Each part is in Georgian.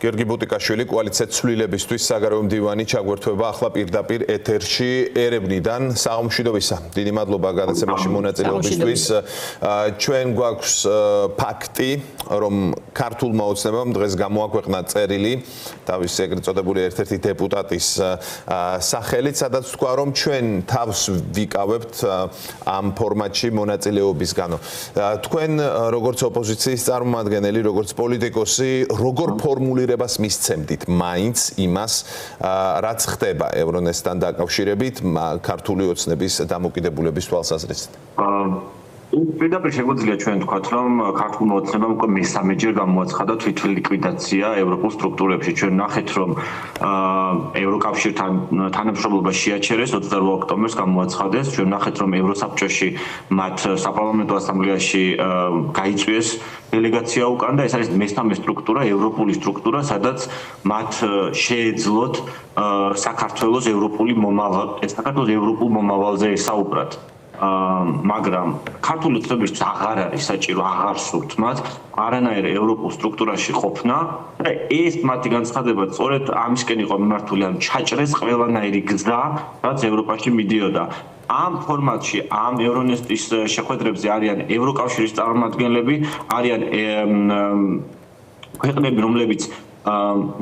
გიორგი ბუტიკაშვილი კოალიციად ცვლილებისთვის საგარეო მდივანი ჩაგვერთვება ახლა პირდაპირ ეთერში ერევნიდან. საღამოშვიდობისა. დიდი მადლობა გადაცემაში მონაწილეობისთვის. ჩვენ გვაქვს ფაქტი, რომ ქართულმა ოცნებამ დღეს გამოაქვეყნა წერილი თავის ეგრეთ წოდებული ერთ-ერთი დეპუტატის სახელით, სადაც თქვა, რომ ჩვენ თავს ვიკავებთ ამ ფორმატში მონაწილეობისგანო. თქვენ როგორც ოპოზიციის წარმომადგენელი, როგორც პოლიტიკოსი, როგორ ფორმულირებას მისცემდით მაინც იმას, რაც ხდება ევრონესტთან დაკავშირებით ქართული ოცნების დამოკიდებულების თვალსაზრისით? პირდაპირ შეგვიძლია ჩვენ ვთქვათ, რომ ქართულმა ოცნებამ უკვე მესამეჯერ გამოაცხადა თვითლიკვიდაცია ევროპულ სტრუქტურებში. ჩვენ ნახეთ, რომ ევროკავშირთან თანამშრომლობა შეაჩერეს 28 ოქტომბერს გამოაცხადეს. ჩვენ ნახეთ, რომ ევროსაბჭოში მათ საპარლამენტო ასამბლეაში გაიწვიეს დელეგაცია უკან და ეს არის მესამე სტრუქტურა, ევროპული სტრუქტურა, სადაც მათ შეეძლოთ საქართველოს ევროპულ მომავალზე ესაუბრათ. მაგრამ ქართული ოცნებისთვის აღარ არის საჭირო, აღარ სურთ მათ არანაირ ევროპულ სტრუქტურაში ყოფნა და ეს მათი განცხადება სწორედ ამისკენ იყო მიმართული, ან ჩაჭრეს ყველანაირი გზა, რაც ევროპაში მიდიოდა. ამ ფორმატში, ამ ევრონესტის შეხვედრებზე არიან ევროკავშირის წარმომადგენლები, არიან ქვეყნები, რომლებიც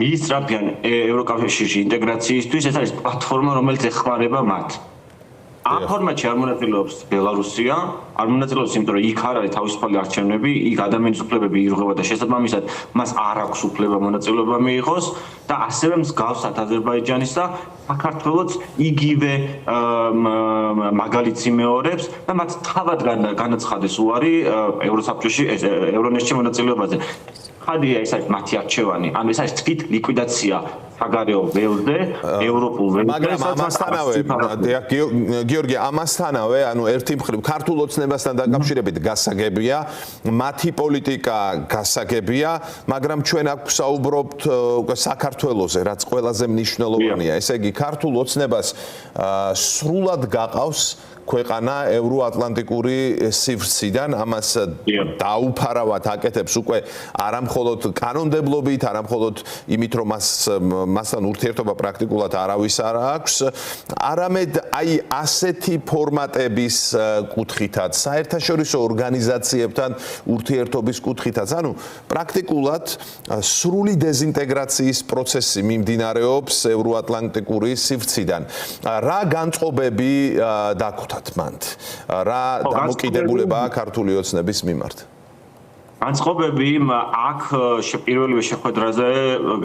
მიისწრაფიან ევროკავშირში ინტეგრაციისთვის, ეს არის პლატფორმა, რომელიც ეხმარება მათ. ამ ფორმატში არ მონაწილეობს ბელარუსია, არ მონაწილეობს, იმიტომ რომ იქ არ არის თავისუფალი არჩევნები, იქ ადამიანის უფლებები ირღვევა და შესაბამისად მას არ აქვს უფლება მონაწილეობა მიიღოს და ასევე მსგავსად აზერბაიჯანის და საქართველოს იგივე მაგალითს იმეორებს და მათ თავად განაცხადეს უარი ევროსაბჭოში ევრონესტში მონაწილეობაზე. ხადია ეს არის მათი არჩევანი, ანუ ეს არის თვით ლიკვიდაცია საგარეო ველზე, ევროპულ ველზე. მაგრამ ამასთანავე, გიორგი, ამასთანავე, ანუ ერთი მხრივ ქართულ ოცნებასთან დაკავშირებით გასაგებია, მათი პოლიტიკა გასაგებია, მაგრამ ჩვენ აქ ვსაუბრობთ საქართველოზე, რაც ყველაზე მნიშვნელოვანია. ესე იგი, ქართულ ოცნებას სრულად გაყავს ქვეყანა ევროატლანტიკური სივრციდან, ამას დაუფარავად აკეთებს უკვე არამხოლოდ კანონმდებლობით, არამხოლოდ იმით, რომ მასთან ურთიერთობა პრაქტიკულად არავის არ აქვს, არამედ აი ასეთი ფორმატების კუთხითაც, საერთაშორისო ორგანიზაციებთან ურთიერთობის კუთხითაც, ანუ პრაქტიკულად სრული დეზინტეგრაციის პროცესი მიმდინარეობს ევროატლანტიკური სივრციდან. რა განწყობები დაგხვდათ? რა დამოკიდებულებაა ქართული ოცნების მიმართ? განწყობები აქ პირველივე შეხვედრაზე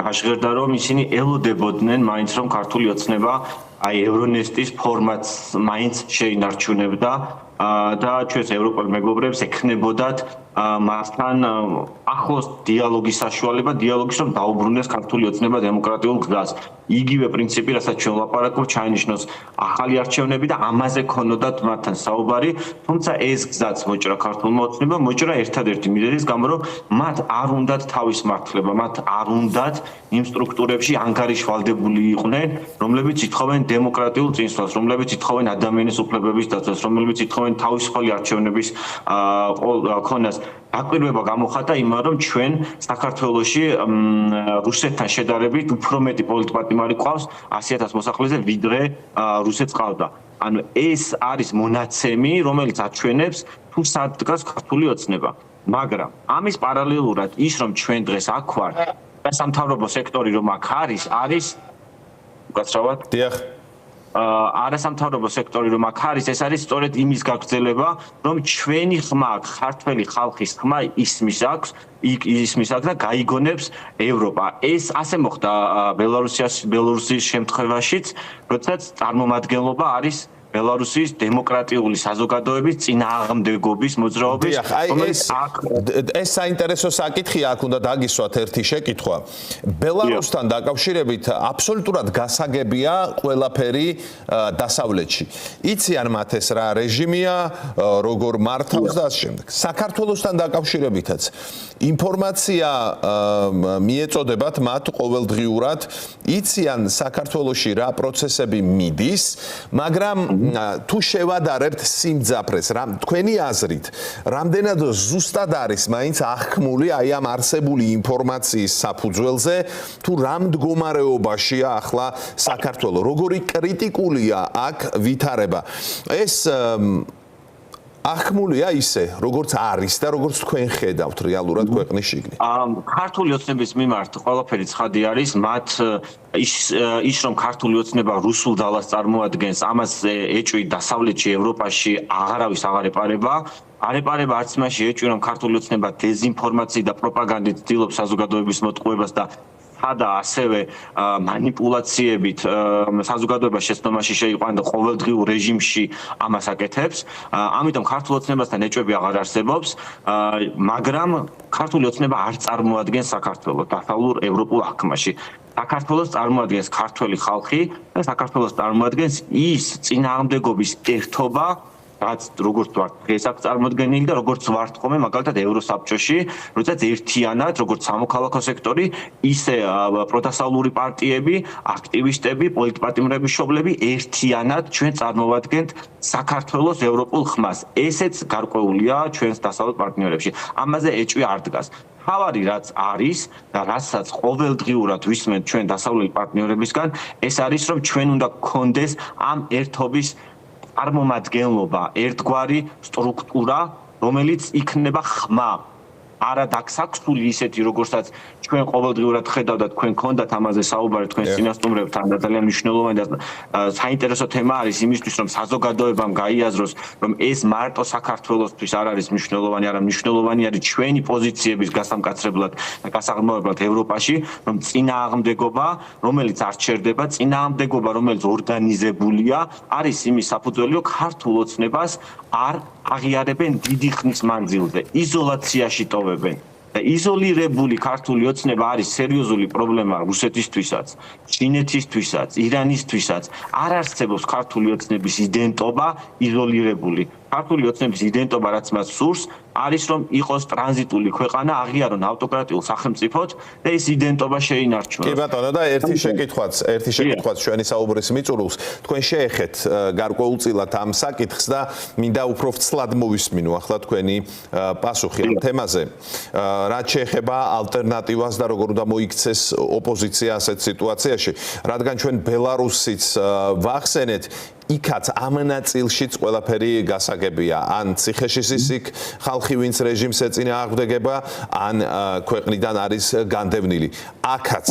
გაშღერდა, რომ ისინი ელოდებოდნენ მაინც, რომ ქართული ოცნება აი ევრონესტის ფორმატს მაინც შეინარჩუნებდა და ჩვენს ევროპელ მეგობრებს ექნებოდათ მასთან ახლოს დიალოგის საშუალება, დიალოგის რომ დაუბრუნდეს ქართული ოცნება დემოკრატიულ გზას. იგივე პრინციპი, რასაც ჩვენ ვლაპარაკობთ, ჩაინიშნოს ახალი არჩევნები და ამაზე ქონოდათ მათთან საუბარი, თუმცა ეს გზაც მოჭრა ქართულმა ოცნებამ, მოჭრა ერთადერთი მიზეზის გამო, რომ მათ არ უნდათ თავის მართლება, მათ არ უნდათ იმ სტრუქტურებში ანგარიშვალდებული იყვნენ, რომლებიც ითხოვენ დემოკრატიულ წინსვლას, რომლებიც ითხოვენ ადამიანის უფლებების დაცვას, რომლებიც ითხოვენ თავისუფალი არჩევნების ქონას. დაკვირვება გამოხატა იმან, რომ ჩვენ საქართველოში რუსეთთან შედარებით უფრო მეტი პოლიტპატიმარი ყავს 100,000 მოსახლეზე, ვიდრე რუსეთს ყავდა. ანუ ეს არის მონაცემი, რომელიც აჩვენებს თუ სად დგას ქართული ოცნება. მაგრამ ამის პარალელურად ის, რომ ჩვენ დღეს აქ ვართ, სამთავრობო სექტორი რომ აქ არის უკაცრავად? დიახ. არასამთავრობო სექტორი რომ აქ არის, ეს არის სწორედ იმის გაგრძელება, რომ ჩვენი ხმა, ქართველი ხალხის ხმა ისმის აქვს და გაიგონებს ევროპა. ეს ასე მოხდა ბელარუსის შემთხვევაშიც, როდესაც წარმომადგენლობა არის ბელარუსის დემოკრატიული საზოგადოების წინააღმდეგობის მოძრაობის, რომელიც ეს საინტერესო საკითხია, აქ უნდა დაგისვათ ერთი შეკითხვა. ბელარუსთან დაკავშირებით აბსოლუტურად გასაგებია ყველაფერი დასავლეთში. იციან მათ ეს რა რეჟიმია, როგორ მართავს და ასე შემდეგ. საქართველოსთან დაკავშირებითაც ინფორმაცია მიეწოდებათ მათ ყოველდღიურად, იციან საქართველოში რა პროცესები მიდის, მაგრამ თუ შევადარებთ სიმძაფრეს, თქვენი აზრით, რამდენად ზუსტად არის მაინც აღქმული აი ამ არსებული ინფორმაციის საფუძველზე, თუ რა მდგომარეობაშია ახლა საქართველო, როგორი კრიტიკულია აქ ვითარება. ეს აღქმულია ისე, როგორც არის და როგორც თქვენ ხედავთ რეალურად ქვეყნის შიგნით. ქართული ოცნების მიმართ ყველაფერი ცხადი არის, მათ ის რომ ქართული ოცნება რუსულ ძალას წარმოადგენს, ამას ეჭვი დასავლეთში, ევროპაში აღარავის აღარ ეპარება. არ ეპარება არც იმაში ეჭვი, რომ ქართული ოცნება დეზინფორმაციით და პროპაგანდით ცდილობს საზოგადოების მოტყუებას და და ასევე მანიპულაციებით საზოგადოებას შეცდომაში შეიყვანა და ყოველდღიურ რეჟიმში ამას აკეთებს. ამიტომ ქართულ ოცნებასთან ეჭვები აღარ არსებობს, მაგრამ ქართული ოცნება არ წარმოადგენს საქართველოს დასავლურ ევროპულ აღქმაში. საქართველოს წარმოადგენს ქართველი ხალხი და საქართველოს წარმოადგენს ის წინააღმდეგობის ერთობა, რაც როგორც ვართ დღეს აქ წარმოდგენილი და როგორც ვართ ხოლმე მაგალითად ევროსაბჭოში, როდესაც ერთიანად როგორც სამოქალაქო სექტორი, ისე პროდასავლური პარტიები, აქტივისტები, პოლიტპატიმრებიშობლები ერთიანად ჩვენ წარმოვადგენთ საქართველოს ევროპულ ხმას. ესეც გარკვეულია ჩვენს დასავლეთ პარტნიორებში. ამაზე ეჭვი არ დგას. თავარი რაც არის და რასაც ყოველდღიურად ვისმენთ ჩვენ დასავლეთ პარტნიორებისგან, ეს არის რომ ჩვენ უნდა გქონდეს ამ ერთობის წარმომადგენლობა, ერთგვარი სტრუქტურა, რომელიც იქნება ხმა. არა დაქსაქსული ისეთი, როგორცაც ჩვენ ყოველდღიურად ხედავთ, თქვენ გქონდათ ამაზე საუბარი თქვენ წინასწარმოებთან და ძალიან მნიშვნელოვანი და საინტერესო თემა არის იმისთვის, რომ საზოგადოებამ გაიაზროს, რომ ეს მარტო საქართველოსთვის არ არის მნიშვნელოვანი, არამედ მნიშვნელოვანი არის ჩვენი პოზიციების გასამკაცრებლად და გასაღრმავებლად ევროპაში, რომ წინააღმდეგობა, რომელიც არ ჩერდება, წინააღმდეგობა, რომელიც ორგანიზებულია, არის იმის საფუძველი, რომ ქართულ ოცნებას არ აღიარებენ დიდი ხნის მანძილზე, იზოლაციაში ტოვებენ. და იზოლირებული ქართული ოცნება არის სერიოზული პრობლემა რუსეთისთვისაც, ჩინეთისთვისაც, ირანისთვისაც. არ არსებობს ქართული ოცნების იდენტობა იზოლირებული. ქართული ოცნების იდენტობა, რაც მას სურს, არის რომ იყოს ტრანზიტული ქვეყანა, აღიარონ ავტოკრატიულ სახელმწიფოდ და ეს იდენტობა შეინარჩუნოს. კი ბატონო და ერთი შეკითხვაც ჩვენი საუბრის მიწურულს. თქვენ შეეხეთ გარკვეულწილად ამ საკითხს და მინდა უფრო ვცლად მოვისმინო ახლა თქვენი პასუხი ამ თემაზე. რაც შეეხება ალტერნატივას და როგორ უნდა მოიქცეს ოპოზიცია ასეთ სიტუაციაში, რადგან ჩვენ ბელარუსიც ვახსენეთ, იქაც ამ ნაწილშიც ყველაფერი გასაგებია. ან ციხეშის იქ ხალხი ვინც რეჟიმს ეწინააღმდეგება, ან ქვეყნიდან არის განდევნილი. აქაც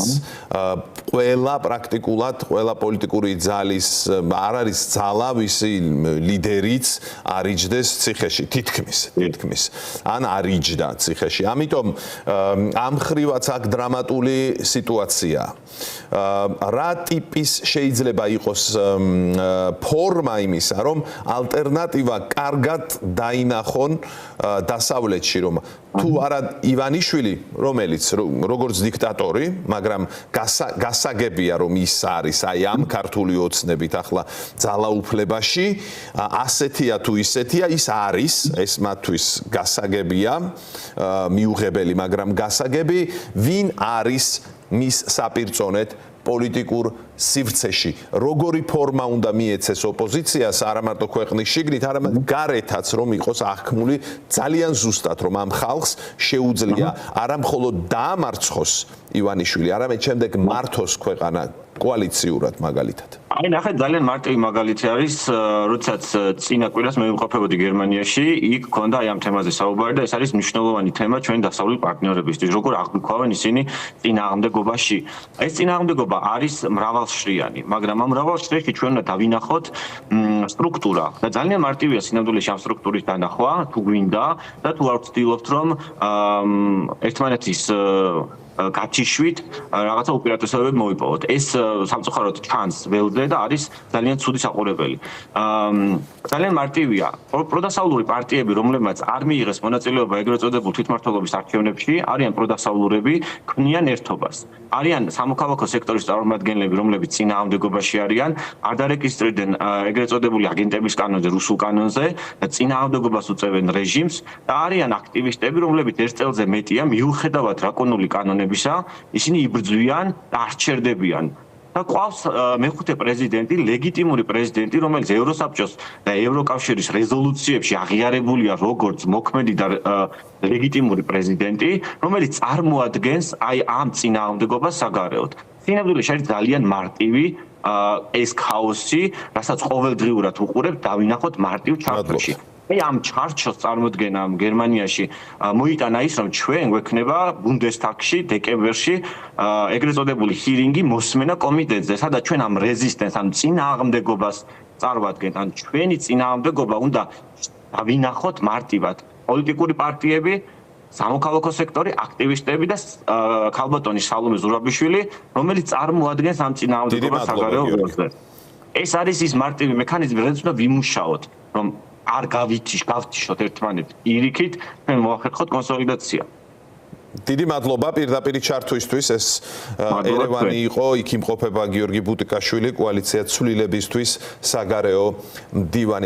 ყველა პრაქტიკულად, ყველა პოლიტიკური ძალის არ არის ძალა, ვისი ლიდერიც არიჯდეს ციხეში, თითქმის. ან არიჯდა ციხეში. ამიტომ ამ ხრივაც აქ დრამატული სიტუაციაა. რა ტიპის შეიძლება იყოს ფორმა იმისა, რომ ალტერნატივა კარგად დაინახონ დასავლეთში, რომ თუ არა ივანიშვილი, რომელიც როგორც დიქტატორი, მაგრამ გასაგებია, რომ ის არის აი ამ ქართული ოცნებით ახლა ძალაუფლებაში, ასეთია თუ ისეთია, ის არის, ეს მათთვის გასაგებია, მიუღებელი, მაგრამ გასაგები, ვინ არის მის საპირწონედ პოლიტიკურ სივრცეში. როგორი ფორმა უნდა მიეცეს ოპოზიციას, არა მარტო ქვეყნის შიგნით, არამედ გარეთაც, რომ იყოს აღქმული ძალიან ზუსტად, რომ ამ ხალხს შეუძლია არა მხოლოდ დაამარცხოს ივანიშვილი, არამედ შემდეგ მართოს ქვეყანა კოალიციურად მაგალითად. აი ნახეთ, ძალიან მარტივი მაგალითი არის, როდესაც წინა კვირას მე ვიმყოფებოდი გერმანიაში, იქ ქონდა აი ამ თემაზე საუბარი და ეს არის მნიშვნელოვანი თემა ჩვენი დასავლური პარტნიორებისთვის, როგორ აღგვიქვავენ ისინი წინააღმდეგობაში. ეს წინააღმდეგობა არის მრავალშრიანი, მაგრამ ამ მრავალშრიაში ჩვენ უნდა დავინახოთ სტრუქტურა და ძალიან მარტივია სინამდვილეში ამ სტრუქტურის დანახვა, თუ გვინდა და თუ არ ვცდილობთ, რომ ერთმანეთის გაჩიშვით რაღაცა უპირატესობები მოიპოვოთ. ეს სამწუხაროდ ჩანს ველზე და არის ძალიან ცუდი საყურებელი. ძალიან მარტივია. პროდასავლური პარტიები, რომლებმაც არ მიიღეს მონაწილეობა ეგრეთ წოდებულ თვითმმართველობის არქივებში, არიან პროდასავლურები, ქმნიან ერთობას. არიან სამოქალაქო სექტორის წარმომადგენლები, რომლებიც წინააღმდეგობაში არიან, არ დარეგისტრირდნენ ეგრეთ წოდებული აგენტების კანონზე, რუსულ კანონზე და წინააღმდეგობას უწევენ რეჟიმს და არიან აქტივისტები, რომლებიც ერთ წელზე მეტია, მიუხედავად დრაკონული კანონებისა, ისინი იბრძვიან და არ ჩერდებიან. და ყავს მეხუთე პრეზიდენტი, ლეგიტიმური პრეზიდენტი, რომელიც ევროსაბჭოს და ევროკავშირის რეზოლუციებში აღიარებულია როგორც მოქმედი და ლეგიტიმური პრეზიდენტი, რომელიც წარმოადგენს აი ამ წინააღმდეგობას საგარეოდ. სინამდვილეში არის ძალიან მარტივი ეს ქაოსი, რასაც ყოველდღიურად უყურებთ, დავინახოთ მარტივ ჩარჩოში. ამ ჩარჩოს წარმოდგენა გერმანიაში მოიტანა ის, რომ ჩვენ გვექნება ბუნდესტაგში დეკემბერში ეგრეთ წოდებული ჰირინგი მოსმენა კომიტეტზე, სადაც ჩვენ ამ რეზისტენს, ამ წინააღმდეგობას წარვადგენთ, ან ჩვენი წინააღმდეგობა უნდა დავინახოთ მარტივად. პოლიტიკური პარტიები, სამოქალაქო სექტორი, აქტივისტები და ქალბატონი სალომე ზურაბიშვილი, რომელიც წარმოადგენს ამ წინააღმდეგობას საგარეო ველზე. ეს არის ის მარტივი მექანიზმი, რაც უნდა ვიმუშაოთ, რომ არ გავთიშოთ ერთმანეთს პირიქით, ჩვენ მოახერხოთ კონსოლიდაცია. დიდი მადლობა პირდაპირ ჩართვისთვის. ეს ერევანი იყო, იქ იმყოფება გიორგი ბუტიკაშვილი, კოალიცია ცვლილებისთვის საგარეო მდივანი.